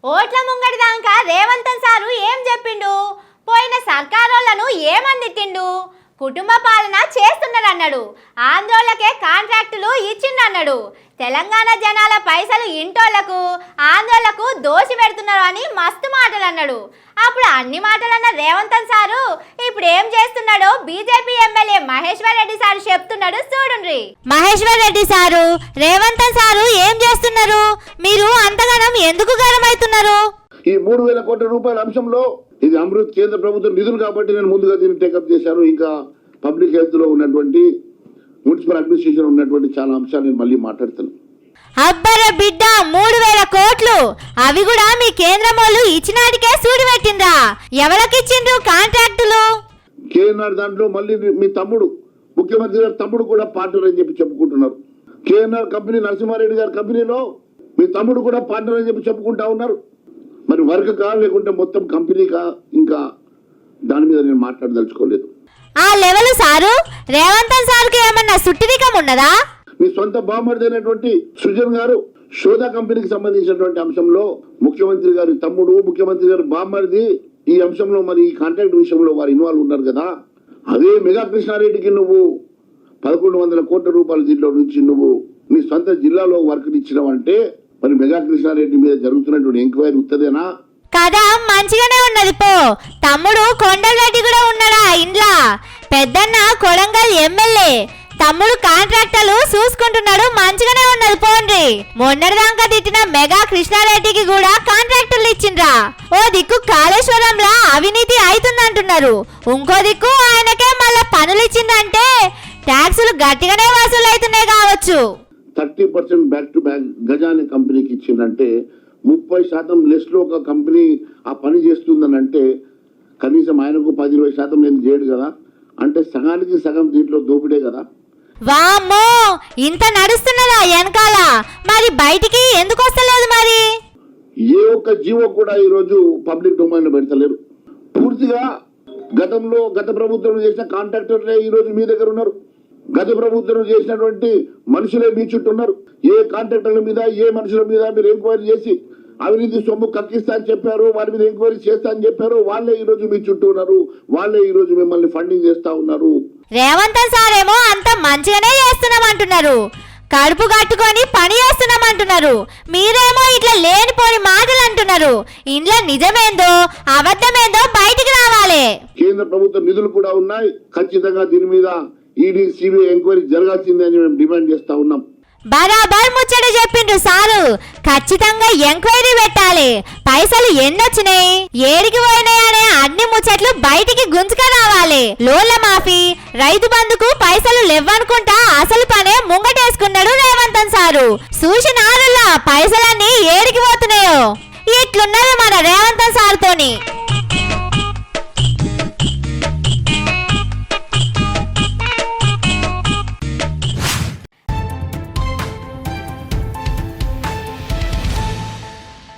ఓట్ల ముంగడి దాకా రేవంతన్ సారు ఏం చెప్పిండు? పోయిన సర్కారోళ్లను ఏమందిట్టిండు? కుటుంబ పాలన చేస్తున్నారన్నాడు. ఆంధ్రోళ్ళకే కాంట్రాక్టులు ఇచ్చిండన్నాడు. తెలంగాణ జనాల పైసలు ఇంటోళ్లకు ఆంధ్రోళ్లకు దోషి పెడుతున్నారు అని మస్తు మాటలు అన్నాడు. అప్పుడు అన్ని మాటలన్న రేవంతన్ సారు ఇప్పుడు ఏం చేస్తున్నాడో BJP MLA Maheshwar Reddy sir చెప్తున్నాడు. చూడండి. మహేశ్వర్ రెడ్డి సారు, రేవంతన్ సారు ఏం చేస్తున్నారు? మీరు అంతగానం ఎందుకు గరమైతున్నారు? ఈ 3,000 కోట్ల రూపాయల అంశంలో ఇది అమృత్ కేంద్ర ప్రభుత్వం నిధులు కాబట్టి నేను ముందుగా దీన్ని టేకప్ చేశాను. ఇంకా పబ్లిక్ హెల్త్ లో ఉన్నటువంటి మున్సిపల్ అడ్మినిస్ట్రేషన్ ఉన్నటువంటి చాలా అంశాలు నేను మళ్ళీ మాట్లాడుతాను. అబ్బర బిడ్డ 3,000 కోట్లు అవి కూడా మీ కేంద్రం వాళ్ళు ఇచ్చినాటికే సూడి పెట్టిందా? ఎవరికి ఇచ్చిండ్రు కాంట్రాక్టులు? కేఎన్ఆర్ దాంట్లో మళ్ళీ మీ తమ్ముడు ముఖ్యమంత్రి గారి తమ్ముడు కూడా పార్ట్నర్ అని చెప్పి చెప్పుకుంటున్నారు. కేఎన్ఆర్ కంపెనీ నరసింహారెడ్డి గారి కంపెనీలో మీ తమ్ముడు కూడా పార్ట్నర్ అని చెప్పి చెప్పుకుంటా ఉన్నారు. మరి వర్క్ కా లేకుంటే మొత్తం కంపెనీకా? ఇంకా దాని మీద నేను మాట్లాడదలుచుకోలేదు. ఆ లెవెల్ సారు రేవంతన్ సార్కి ఏమన్నా సుట్టిరికం ఉన్నదా? మీ సొంత బామ్మర్ది అయినటువంటి సృజన్ గారు శోధా కంపెనీకి సంబంధించినటువంటి అంశంలో ముఖ్యమంత్రి గారి తమ్ముడు ముఖ్యమంత్రి గారి బామ్మర్ది ఈ అంశంలో మరి ఈ కాంట్రాక్ట్ విషయంలో వారు ఇన్వాల్వ్ ఉన్నారు కదా. అదే మెగా కృష్ణారెడ్డికి నువ్వు 1,100 కోట్ల రూపాయల దీంట్లో నుంచి నువ్వు నీ సొంత జిల్లాలో వర్క్ ఇచ్చినావంటే మరి మెగా కృష్ణారెడ్డి మీద జరుగుతున్నటువంటి ఎంక్వైరీ ఉత్తదేనా? కదా మంచిగానే ఉన్నది పో. తమ్ముడు కొండలరెడ్డి కూడా ఉన్నాడా ఇంట్లో? పెద్దన్న కొడంగల్ ఎమ్మెల్యే, తమ్ముడు కాంట్రాక్టర్లు చూసుకుంటున్నాడు. మంచిగానే ఉన్నది పోండి. మొన్నటిదాకా తిట్టిన మెగా కృష్ణారెడ్డికి కూడా కాంట్రాక్టులు ఇచ్చిండ్రా. ఓ దిక్కు కాళేశ్వరంలా అవినీతి అవుతుందంటున్నారు, ఇంకో దిక్కు ఆయనకే మళ్ళా పనులు ఇచ్చిందంటే ట్యాక్సులు గట్టిగానే వసూలు అవుతున్నాయి కావచ్చు. 30% బ్యాక్ టు బ్యాక్ గజాని కంపెనీకి ఇచ్చిందంటే 30% లెస్ లో ఒక కంపెనీ ఆ పని చేస్తుందని అంటే కనీసం ఆయనకు 10-20% నేను చేయడు కదా. అంటే సగానికి సగం దీంట్లో దోపిడే కదా. వామ్మో ఇంత నడుస్తున్నదా వెనకాల? మరి బయటికి ఎందుకు వస్తలేదు? మరి ఏ ఒక్క జీవో కూడా ఈ రోజు పబ్లిక్ డొమైన్ లో పెడతలేరు. పూర్తిగా గత ప్రభుత్వం చేసిన కాంట్రాక్టర్లే ఈ రోజు మీ దగ్గర ఉన్నారు. గత ప్రభుత్వం చేసినటువంటి మనుషులే మీ చుట్టూ ఉన్నారు. ఏ కాంట్రాక్టర్ల మీద ఏ మనుషుల మీద మీరు ఎంక్వైరీ చేసి అవినీతి సొమ్ము కక్కిస్తా అని చెప్పారు, వారి మీద ఎంక్వైరీ చేస్తా అని చెప్పారు, వాళ్ళే ఈ రోజు మీ చుట్టూ ఉన్నారు. వాళ్ళే ఈ రోజు మిమ్మల్ని ఫండింగ్ చేస్తా ఉన్నారు. రేవంతన్ సార్ ఏమో అంత మంచిగానే చేస్తున్నామంటున్నారు, కడుపు కట్టుకొని పని చేస్తున్నామంటున్నారు. మీరేమో ఇట్లా లేనిపోని మాటలు అంటున్నారు. ఇంట్లో నిజమేందో అబద్ధమేందో బయటికి రావాలి. కేంద్ర ప్రభుత్వ నిధులు కూడా ఉన్నాయి. ఖచ్చితంగా దీని మీద ఈడీ సిబిఐ ఎంక్వైరీ జరగాల్సిందే అని మేము డిమాండ్ చేస్తా ఉన్నాం. బరాబర్ ముచ్చట చెప్పిండ్రు సారు. ఖచ్చితంగా ఎంక్వైరీ పెట్టాలి. పైసలు ఎన్నొచ్చినాయి, ఏడికి పోయినాయి అనే అన్ని ముచ్చట్లు బయటికి గుంజుక రావాలి. లోన్ల మాఫీ, రైతు బంధుకు పైసలు లేవనుకుంటా అసలు పనే ముంగటేసుకున్నాడు రేవంతన్ సారు. చూసినారులా పైసలన్నీ ఏడికి పోతున్నాయో. ఇట్లున్నది మన రేవంతన్ సార్తోని.